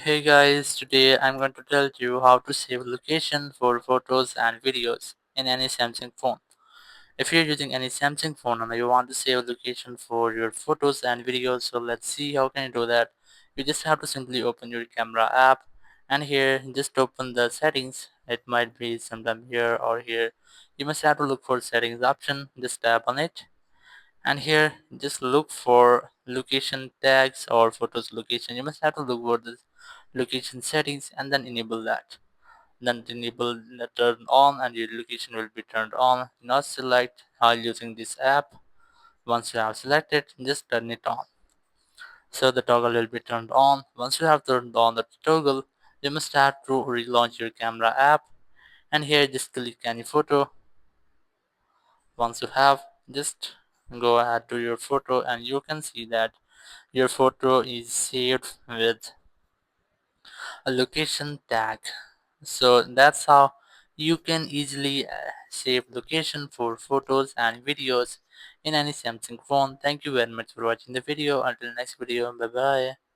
Hey guys, today I'm going to tell you how to save location for photos and videos in any Samsung phone. If you're using any Samsung phone and you want to save location for your photos and videos, so let's see how can you do that. You just have to simply open your camera app, and here just open the settings. It might be sometime here or here. You must have to look for settings option, just tap on it, and here just look for location tags or photos location. You must have to look for the location settings and then enable that. Then enable the turn on and your location will be turned on. Not select while using this app. Once you have selected, just turn it on. So the toggle will be turned on. Once you have turned on the toggle, you must have to relaunch your camera app, and here just click any photo. Once you have, just go ahead to your photo and you can see that your photo is saved with a location tag. So that's how you can easily save location for photos and videos in any Samsung phone. Thank you very much for watching the video. Until next video, bye bye.